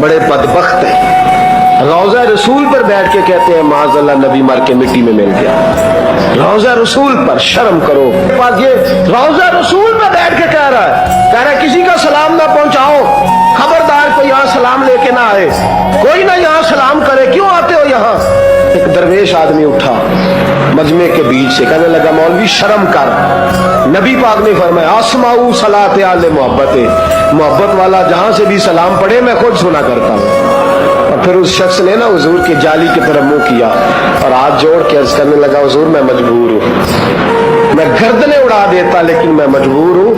बड़े बदबख्त हैं। रोज़ा रसूल पर बैठ के कहते हैं माज़अल्लाह नबी मर के मिट्टी में मिल गया। रोज़ा रसूल पर शर्म करो। बात ये रोज़ा रसूल पर बैठ के कह रहा है किसी का सलाम ना पहुंचाओ, खबरदार कोई यहाँ सलाम लेके ना आए, कोई ना यहाँ सलाम करे, क्यों आते हो यहाँ। एक दरवेश आदमी उठा मजमे के बीच से, कहने लगा मौलवी शर्म कर, नबी पाक ने फरमाया आसमाऊ सलाते आले मोहब्बत वाला जहां से भी सलाम पढ़े मैं खुद सुना करता हूँ। और फिर उस शख्स ने ना हुजूर की जाली की तरफ मुंह किया और हाथ जोड़ के अर्ज करने लगा हुजूर मैं मजबूर हूँ, मैं गर्दनें उड़ा देता लेकिन मैं मजबूर हूँ,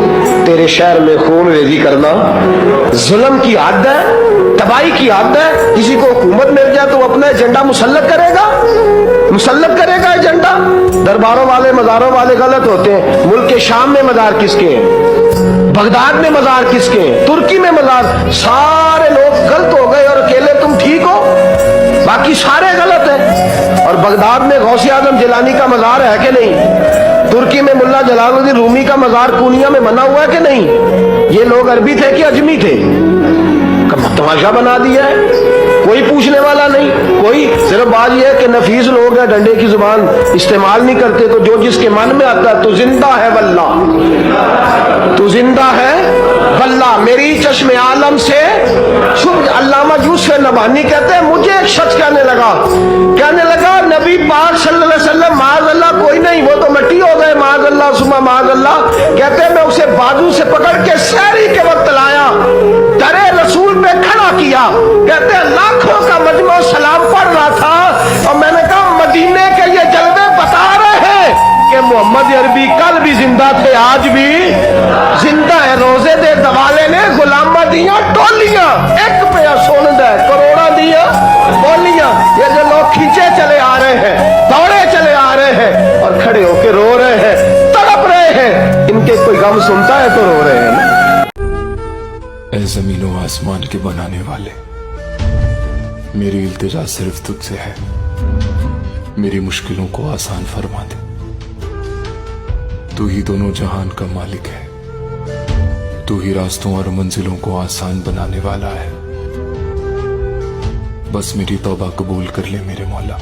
तेरे शहर में खून रेजी करना जुल्म की हद है, तबाही की हद है। किसी को हुकूमत मिल जाए तो अपना एजेंडा मुसल्लत करेगा एजेंडा। दरबारों वाले मज़ारों वाले गलत होते हैं। मुल्क के शाम में मज़ार किसके हैं, बगदाद में मज़ार किसके हैं, तुर्की में मज़ार, सारे लोग गलत हो गए और अकेले तुम ठीक हो, बाकी सारे गलत हैं। और बगदाद में गौसे आजम जिलानी का मज़ार है कि नहीं, तुर्की में मुल्ला जलालुद्दीन रूमी का मज़ार पूर्णिया में बना हुआ है कि नहीं। ये लोग अरबी थे कि अजमी थे, तमाशा बना दिया है, कोई पूछने वाला नहीं। कोई सिर्फ बात यह है कि नफीस लोग हैं, डंडे की जुबान इस्तेमाल नहीं करते, तो जो जिसके मन में आता है, तू जिंदा है वल्ला, तू जिंदा है वल्ला, मेरी चश्मे आलम से शुभ। अल्लामा यूसुफ नबानी कहते हैं मुझे एक शख्स कहने लगा नबी पाक सल्लल्लाहु अलैहि वसल्लम माज़अल्लाह कोई नहीं, वो तो मिट्टी हो गए, माज़अल्लाह सुमा माज़अल्लाह। कहते हैं मैं उसे बाजू से पकड़ के सहरी के वक्त लाया, दरे रसूल पे खड़ा किया, कहते हैं लाखों का मजमा सलाम पढ़ रहा था और मैंने कहा मदीने के ये जलवे बता रहे हैं कि मोहम्मद अरबी कल भी जिंदा थे, आज भी जिंदा है। रोजे दे दवाले ने गुलामा दिया टोलियां, एक पे सुन दे करोड़ा दिया टोलियां। ये जो लोग खींचे चले आ रहे हैं, दौड़े चले आ रहे हैं और खड़े होके रो रहे हैं, तड़प रहे हैं, इनके कोई गम सुनता है तो रो रहे हैं ना। ऐ ज़मीनों आसमान के बनाने वाले, मेरी इल्तिजा सिर्फ तुझसे है, मेरी मुश्किलों को आसान फरमा दे। तू ही दोनों जहान का मालिक है, तू ही रास्तों और मंजिलों को आसान बनाने वाला है। बस मेरी तौबा कबूल कर ले मेरे मौला,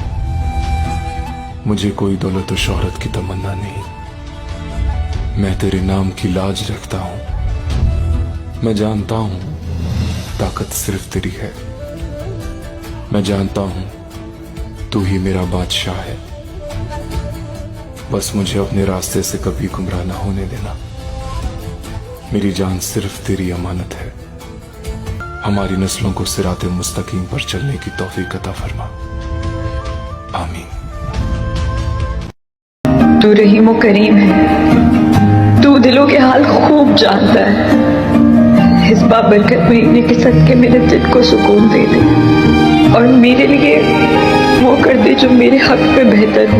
मुझे कोई दौलत और शोहरत की तमन्ना नहीं, मैं तेरे नाम की लाज रखता हूं। मैं जानता हूं ताकत सिर्फ तेरी है, मैं जानता हूं तू ही मेरा बादशाह है। बस मुझे अपने रास्ते से कभी गुमराह ना होने देना, मेरी जान सिर्फ तेरी अमानत है। हमारी नस्लों को सिराते मुस्तकीम पर चलने की तौफीक अता फरमा, आमीन। तू रहीम व करीम है, तू दिलों के हाल खूब जानता है। इस बाबरकत महीने के सदके मेरे दिल को सुकून दे दे और मेरे लिए वो कर दे जो मेरे हक में बेहतर हो।